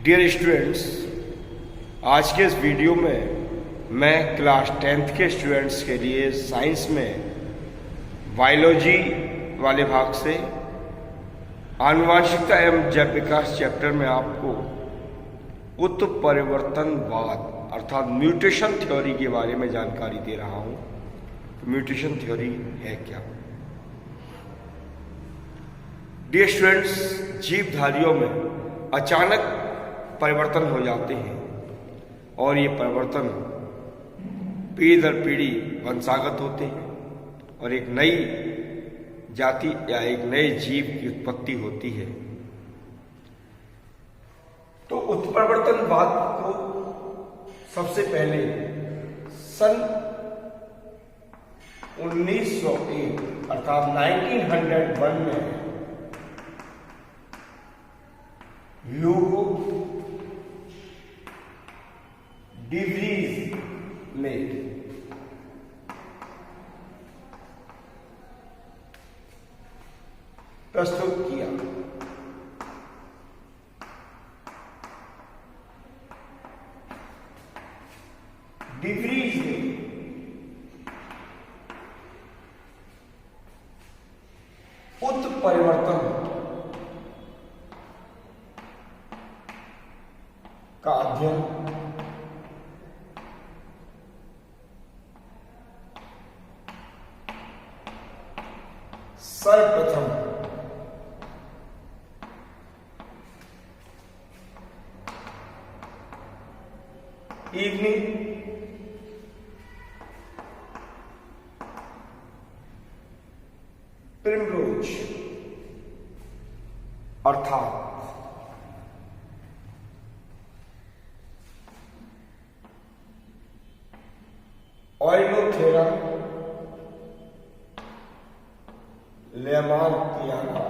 Dear students, आज के इस वीडियो में मैं क्लास 10th के स्टूडेंट्स के लिए साइंस में बायोलॉजी वाले भाग से आनुवांशिकता एवं जैव विकास चैप्टर में आपको उत्परिवर्तनवाद अर्थात म्यूटेशन थ्योरी के बारे में जानकारी दे रहा हूँ। म्यूटेशन थ्योरी है क्या? डियर स्टूडेंट्स, जीवधारियों में अचानक परिवर्तन हो जाते हैं और ये परिवर्तन पीढ़ी दर पीढ़ी वंशागत होते हैं और एक नई जाति या एक नए जीव की उत्पत्ति होती है। तो उत्परिवर्तनवाद को सबसे पहले सन 1901 अर्थात 1901 में ह्यूगो डी व्रीज ने प्रस्तुत किया। डी व्रीज ने उत्परिवर्तन का अध्ययन सर्वप्रथम इवनिंग प्रिमरोज अर्थात ऑयलोथेरा लेमार्कियाना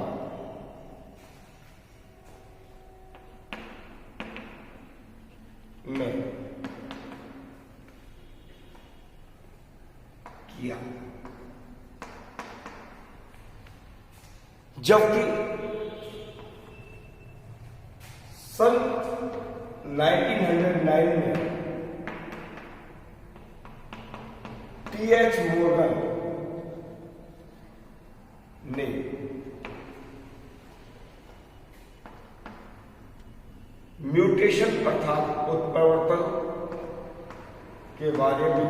में किया, जबकि सन 1909 में टी.एच. मॉर्गन ने म्यूटेशन अर्थात उत्परिवर्तन के बारे में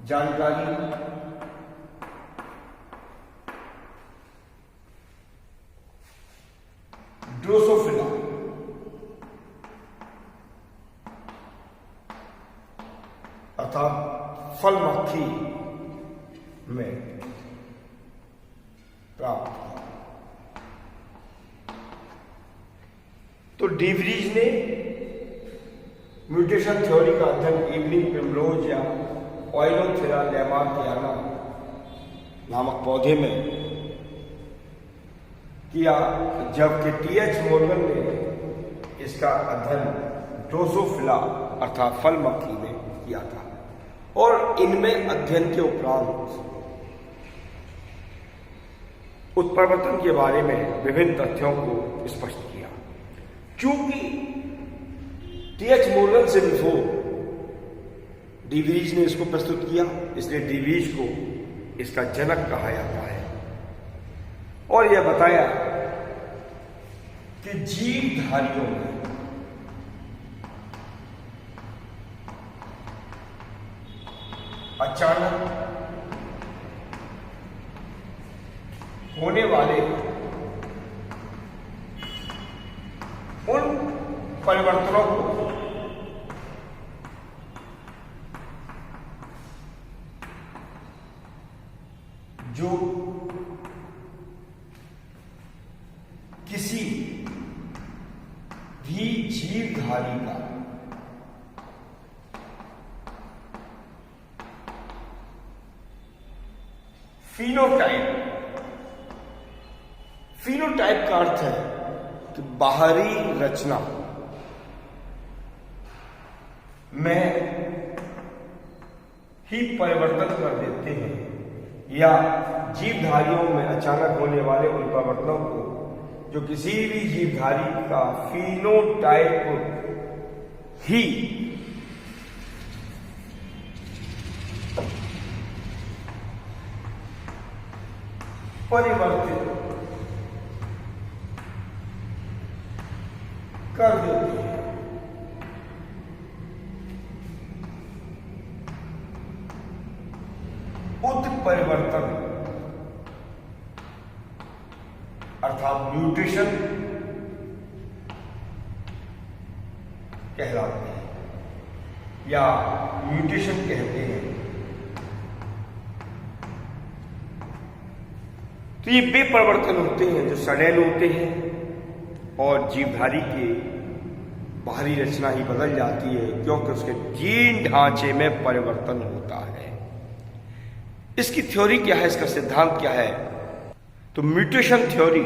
जानकारी ड्रोसोफिला अर्थात फल मक्खी में प्राप्त किया। तो डी व्रीज ने म्यूटेशन थ्योरी का अध्ययन इवनिंग प्रिमरोज या ऑयलोथेरा लेमार्कियाना नामक पौधे में किया, जबकि टी.एच. मॉर्गन ने इसका अध्ययन ड्रोसोफिला अर्थात फल मक्खी में किया था और इनमें अध्ययन के उपरांत उत्परिवर्तन के बारे में विभिन्न तथ्यों को स्पष्ट किया। चूंकि टी.एच. मॉर्गन से बिफोर डी व्रीज ने इसको प्रस्तुत किया, इसलिए डी व्रीज को इसका जनक कहा जाता है और यह बताया कि जीवधारियों में अचानक होने वाले उन परिवर्तनों को जो किसी भी जीवधारी का फिनोटाइप का अर्थ है कि बाहरी रचना में ही परिवर्तन कर देते हैं या जीवधारियों में अचानक होने वाले उन परिवर्तनों को जो किसी भी जीवधारी का फिनोटाइप ही परिवर्तित कर देते हैं। उत्परिवर्तन अर्थात म्यूटेशन कहलाते हैं या म्यूटेशन कहते हैं। तो ये वे परिवर्तन होते हैं जो सडन होते हैं और जीवधारी के बाहरी रचना ही बदल जाती है क्योंकि उसके जीन ढांचे में परिवर्तन होता है। इसकी थ्योरी क्या है, इसका सिद्धांत क्या है? तो म्यूटेशन थ्योरी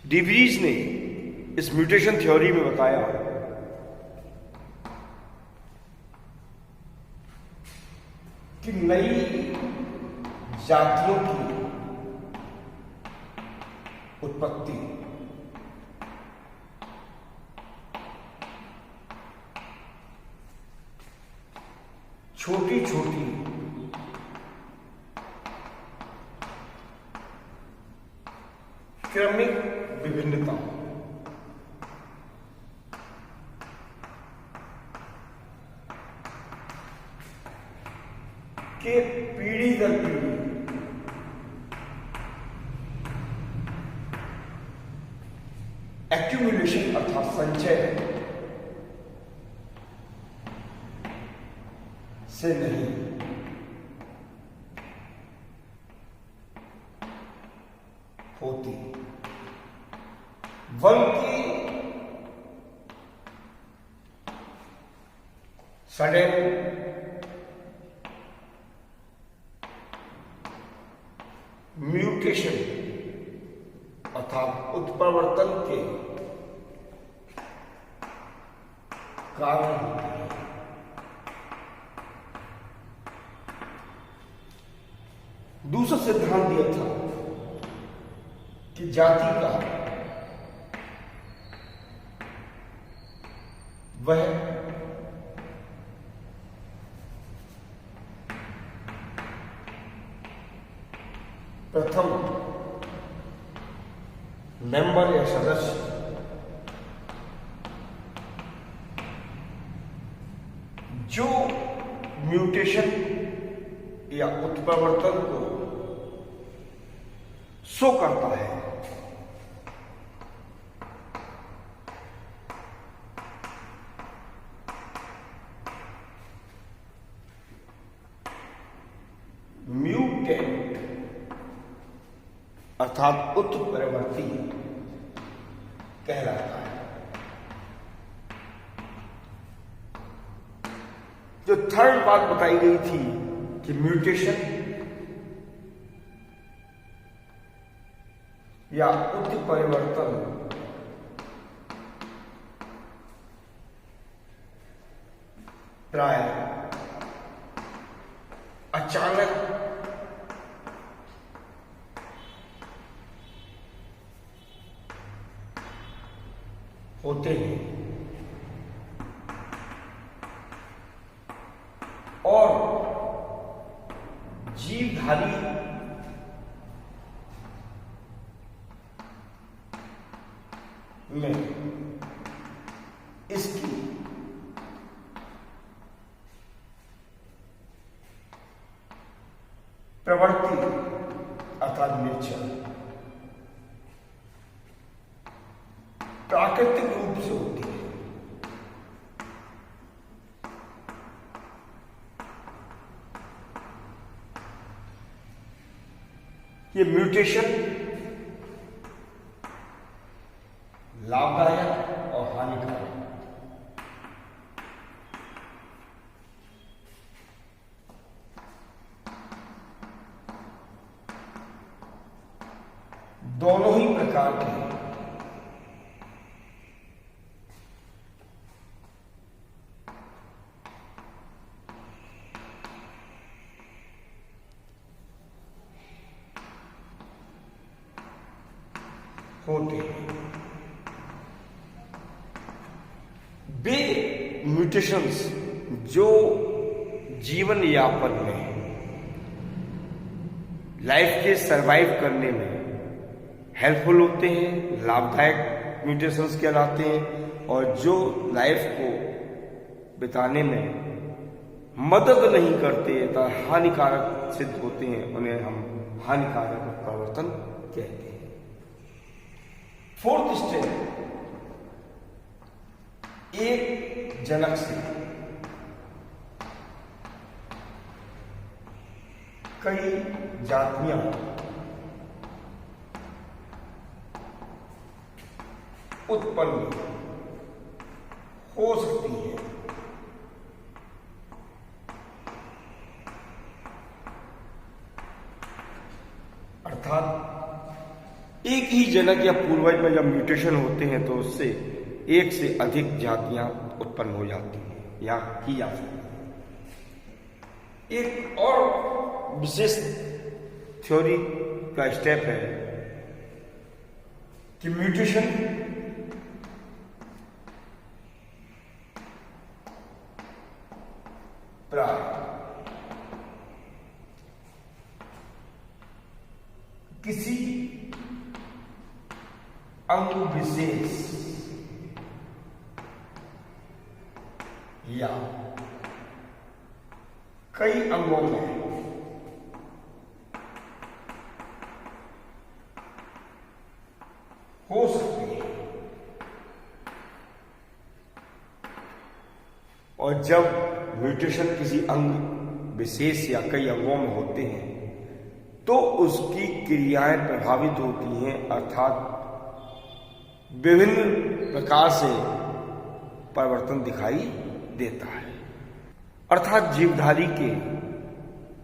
डिवरीज ने इस म्यूटेशन थ्योरी में बताया कि नई जातियों की उत्पत्ति छोटी छोटी क्रमिक विभिन्नता के पीढ़ी दर पीढ़ी एक्यूमुलेशन अर्थात संचय से नहीं होती बल्कि सडन म्यूटेशन अर्थात उत्परिवर्तन के कारण होते हैं। दूसरा सिद्धांत यह था कि जाति का वह प्रथम मेंबर या सदस्य जो म्यूटेशन या उत्परिवर्तन को शो करता है, म्यूटेंट अर्थात उत्परिवर्ती कहलाता है। जो थर्ड बात बताई गई थी कि म्यूटेशन या उत्परिवर्तन प्राय अचानक होते हैं और जीवधारी में इसकी प्रवृत्ति अर्थात नेचर प्राकृतिक रूप से होती है। ये म्यूटेशन लाभदायक और हानिकारक प्रकार के होते हैं। वे म्यूटेशंस जो जीवन यापन में, लाइफ के सरवाइव करने में हेल्पफुल होते हैं, लाभदायक म्यूटेशंस कहलाते हैं, और जो लाइफ को बिताने में मदद नहीं करते या हानिकारक सिद्ध होते हैं, उन्हें हम हानिकारक उत्परिवर्तन कहते हैं। फोर्थ स्टेप, एक जनक से कई जातियां उत्पन्न हो सकती हैं। अर्थात एक ही जनक या पूर्वज में जब म्यूटेशन होते हैं तो उससे एक से अधिक जातियां उत्पन्न हो जाती हैं या की जा सकती हैं। एक और विशेष थ्योरी का स्टेप है कि म्यूटेशन प्राय किसी अंग विशेष या कई अंगों में हो सकती है, और जब म्यूटेशन किसी अंग विशेष या कई अंगों में होते हैं तो उसकी क्रियाएं प्रभावित होती हैं, अर्थात विभिन्न प्रकार से परिवर्तन दिखाई देता है। अर्थात जीवधारी के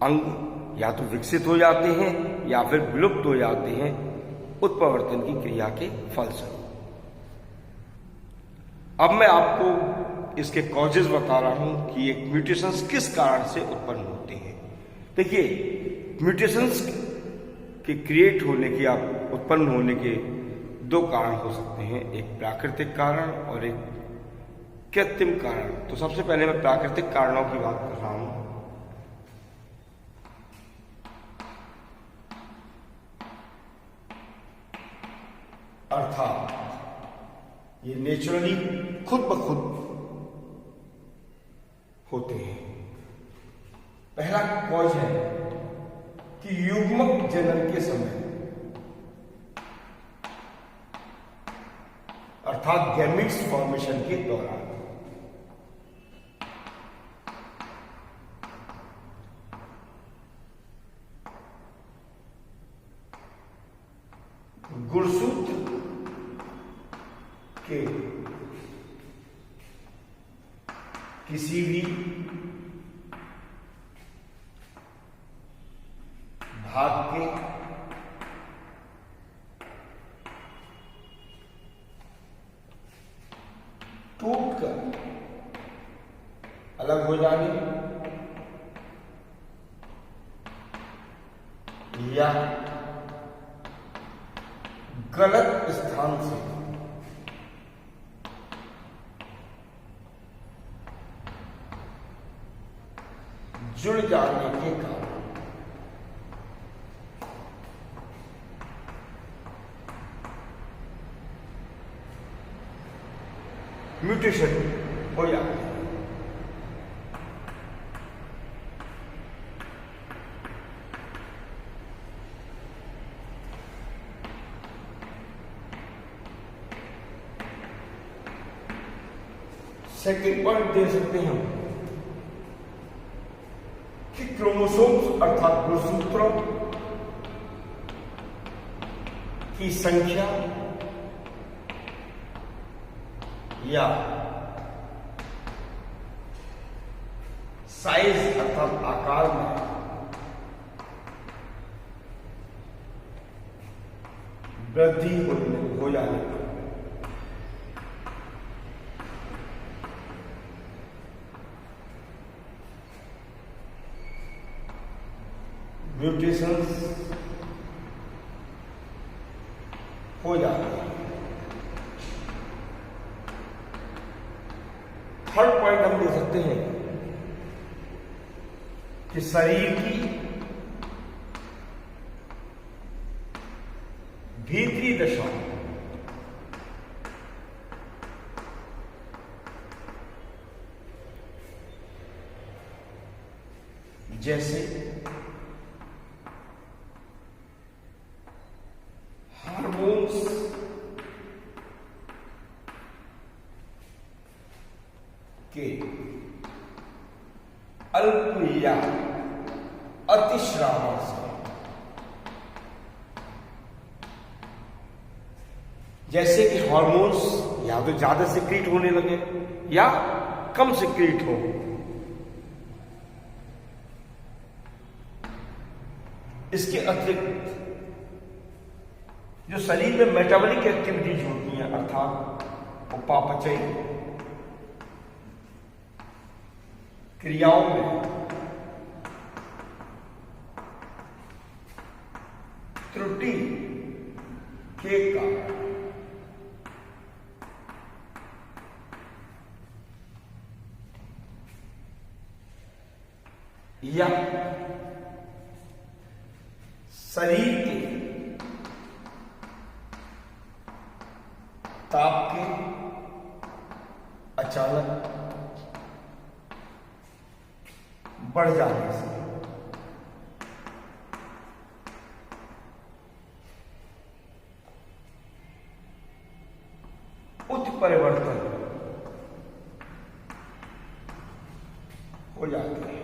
अंग या तो विकसित हो जाते हैं या फिर विलुप्त हो जाते हैं उत्परिवर्तन की क्रिया के फलस्वरूप। अब मैं आपको इसके कॉजेज बता रहा हूं कि ये म्यूटेशंस किस कारण से उत्पन्न होते हैं। देखिए, म्यूटेशंस के क्रिएट होने के या उत्पन्न होने के दो कारण हो सकते हैं, एक प्राकृतिक कारण और एक कृत्रिम कारण। तो सबसे पहले मैं प्राकृतिक कारणों की बात कर रहा हूं। अर्थात ये नेचुरली खुद ब खुद होते हैं। पहला कॉज है कि युग्मक जनन के समय, अर्थात गैमिट्स फॉर्मेशन के दौरान गुणसूत्र के किसी भी भाग के टूटकर अलग हो जाने या गलत स्थान से जुड़ जाने के कारण म्यूटेशन हो जाती है। सेकेंड पॉइंट दे सकते हैं हम कि क्रोमोसोम्स अर्थात गुणसूत्रों की संख्या या साइज अर्थात आकार में वृद्धि हो जाने पर म्यूटेशंस हो जाते हैं। थर्ड पॉइंट हम ले सकते हैं कि शरीर की भीतरी दशा जैसे हार्मोन्स के अल्प या अतिश्रावण से, जैसे कि हार्मोन्स या तो ज्यादा सिक्रीट होने लगे या कम सिक्रीट हो, इसके अतिरिक्त जो शरीर में मेटाबॉलिक एक्टिविटीज होती हैं, अर्थात उपापचय क्रियाओं में त्रुटि के कारण या शरीर के ताप के अचानक बढ़ जाने से उत्परिवर्तन हो जाते हैं।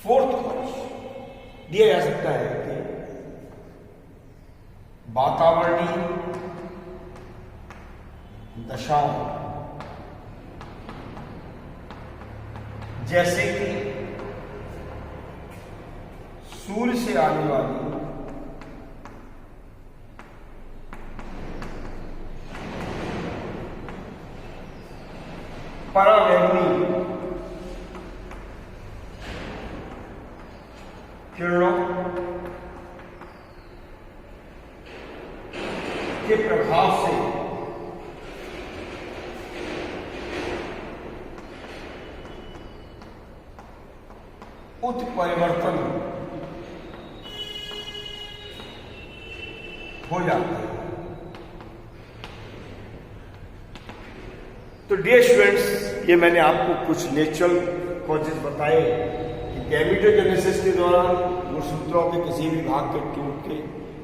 फोर्थ पॉइंट दिया जा सकता है कि वातावरणीय दशाओं जैसे कि सूर्य से आने वाली परावैंगनी किरणों के प्रभाव से उत्परिवर्तन हो जाता है। तो डियर स्टूडेंट्स, ये मैंने आपको कुछ नेचुरल कॉजेज बताए कि गैमेटोजेनेसिस के दौरान गुणसूत्रों के किसी भी भाग के टूट के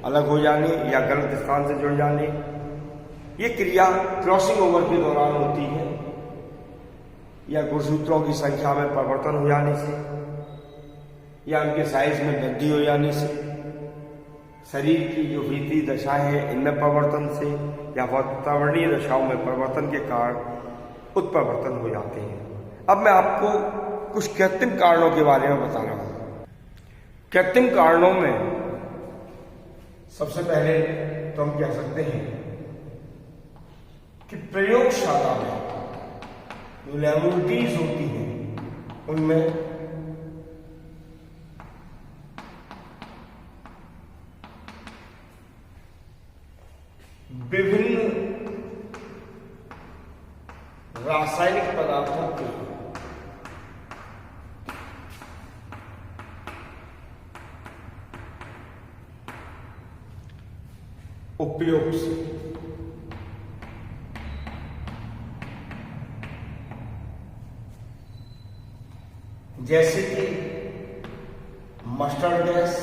अलग हो जाने या गलत स्थान से जुड़ जाने, ये क्रिया क्रॉसिंग ओवर के दौरान होती है या गुणसूत्रों की संख्या में परिवर्तन हो जाने से या उनके साइज में वृद्धि हो जाने से, शरीर की जो भीतरी दशा है इनमें परिवर्तन से या वातावरणीय दशाओं में परिवर्तन के कारण उत्परिवर्तन हो जाते हैं। अब मैं आपको कुछ कृत्रिम कारणों के बारे में बता रहा हूं। कृत्रिम कारणों में सबसे पहले तो हम कह सकते हैं कि प्रयोगशाला में जो लैबोरेटरीज होती हैं उनमें विभिन्न रासायनिक पदार्थों के उपयोग से जैसे कि मस्टर्ड गैस,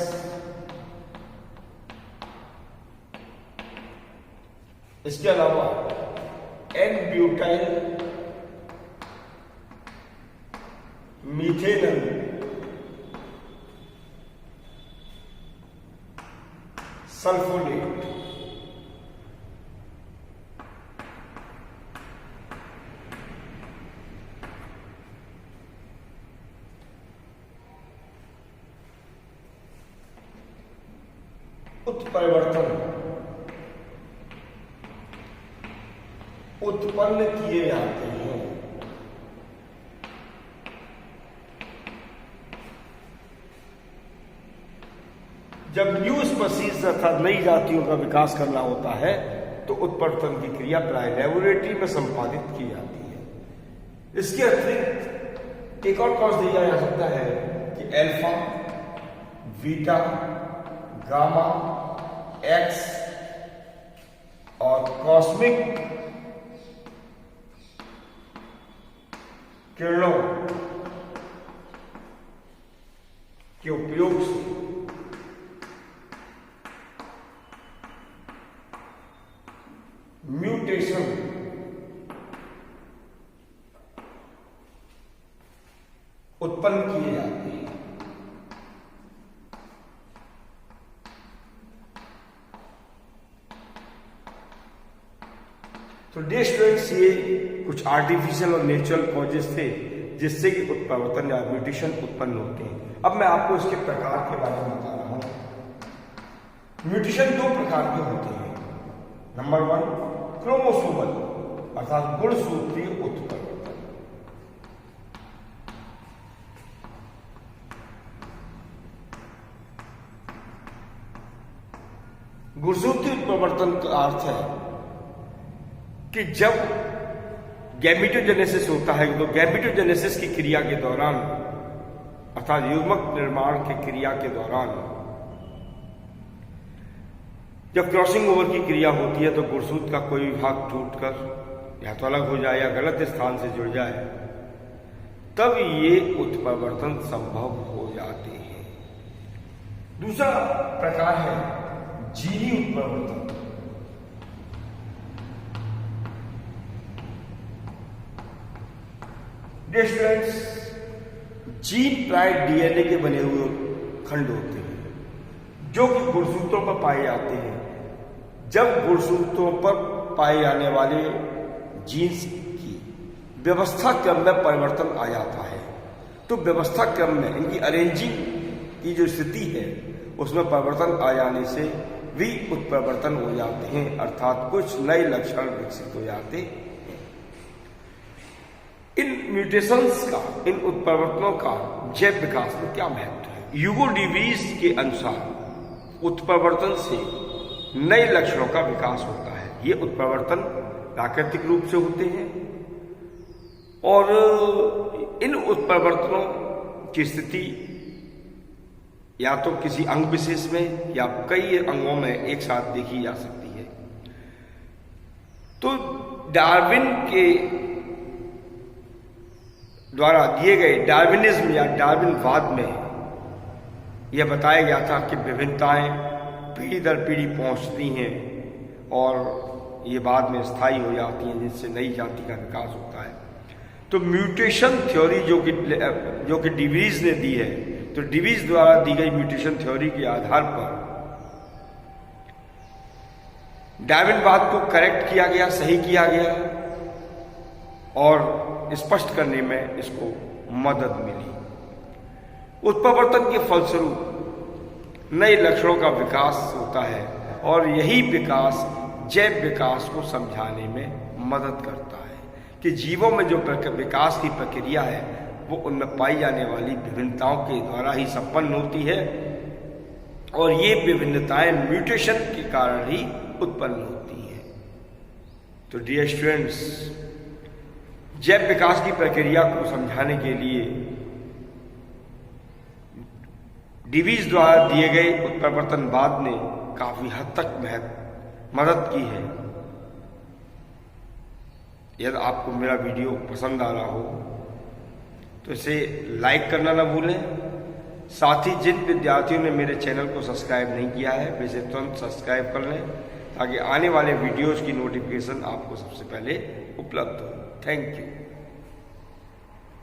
इसके अलावा N-ब्यूटाइल मीथेनॉल, सल्फोनेट, उत्परिवर्तन उत्पन्न किए जाते हैं। जब न्यू स्पीशीज अर्थात नई जातियों का विकास करना होता है तो उत्परिवर्तन की क्रिया प्राय लेबोरेटरी में संपादित की जाती है। इसके अतिरिक्त एक और कॉज दिया जा सकता है कि अल्फा, बीटा, गामा, एक्स और कॉस्मिक किरणों के उपयोग से म्यूटेशन उत्पन्न किए जाते हैं। तो डियर स्टूडेंट्स, ये कुछ आर्टिफिशियल और नेचुरल कॉजेस थे जिससे कि उत्परिवर्तन या म्यूटेशन उत्पन्न होते हैं। अब मैं आपको इसके प्रकार के बारे में बता रहा हूं। म्यूटेशन दो प्रकार के होते हैं। नंबर 1 क्रोमोसोमल अर्थात गुणसूत्रीय उत्परिवर्तन। गुणसूत्रीय उत्परिवर्तन का अर्थ है कि जब गैमेटोजेनेसिस होता है तो गैमेटोजेनेसिस की क्रिया के दौरान अर्थात युग्मक निर्माण की क्रिया के दौरान जब क्रॉसिंग ओवर की क्रिया होती है तो गुणसूत्र का कोई भी भाग टूटकर या तो अलग हो जाए या गलत स्थान से जुड़ जाए, तब ये उत्परिवर्तन संभव हो जाते हैं। दूसरा प्रकार है जीनी उत्परिवर्तन। डियर स्टूडेंट्स, जीन प्राय डीएनए के बने हुए खंड होते हैं जो कि गुणसूत्रों पर पाए जाते हैं। जब गुणसूत्रों पर पाए जाने वाले जीन्स की व्यवस्था क्रम में परिवर्तन आ जाता है तो व्यवस्था क्रम में इनकी अरेंजिंग की जो स्थिति है उसमें परिवर्तन आ जाने से भी उत्परिवर्तन हो जाते हैं, अर्थात कुछ नए लक्षण विकसित हो जाते हैं। इन म्यूटेशंस का, इन उत्परिवर्तनों का जैव विकास में क्या महत्व है? ह्यूगो डीवीज के अनुसार उत्परिवर्तन से नए लक्षणों का विकास होता है। ये उत्परिवर्तन प्राकृतिक रूप से होते हैं और इन उत्परिवर्तनों की स्थिति या तो किसी अंग विशेष में या कई अंगों में एक साथ देखी जा सकती है। तो डार्विन के द्वारा दिए गए डार्विनिज्म या डार्विनवाद में यह बताया गया था कि विभिन्नताएं पीढ़ी दर पीढ़ी पहुंचती हैं और ये बाद में स्थायी हो जाती हैं जिससे नई जाति का विकास होता है। तो म्यूटेशन थ्योरी जो कि डिवीज ने दी है, तो डिवीज द्वारा दी गई म्यूटेशन थ्योरी के आधार पर डार्विनवाद को करेक्ट किया गया, सही किया गया और स्पष्ट करने में इसको मदद मिली। उत्परिवर्तन के फलस्वरूप नए लक्षणों का विकास होता है और यही विकास जैव विकास को समझाने में मदद करता है कि जीवों में जो विकास की प्रक्रिया है वो उनमें पाई जाने वाली विभिन्नताओं के द्वारा ही संपन्न होती है और ये विभिन्नताएं म्यूटेशन के कारण ही उत्पन्न होती हैं। तो डियर स्टूडेंट्स, जैव विकास की प्रक्रिया को समझाने के लिए डिवीज द्वारा दिए गए उत्परिवर्तनवाद ने काफी हद तक मदद की है। यदि आपको मेरा वीडियो पसंद आ रहा हो तो इसे लाइक करना ना भूलें। साथ ही जिन विद्यार्थियों ने मेरे चैनल को सब्सक्राइब नहीं किया है वे इसे तुरंत सब्सक्राइब कर लें ताकि आने वाले वीडियोज की नोटिफिकेशन आपको सबसे पहले उपलब्ध हो। Thank you.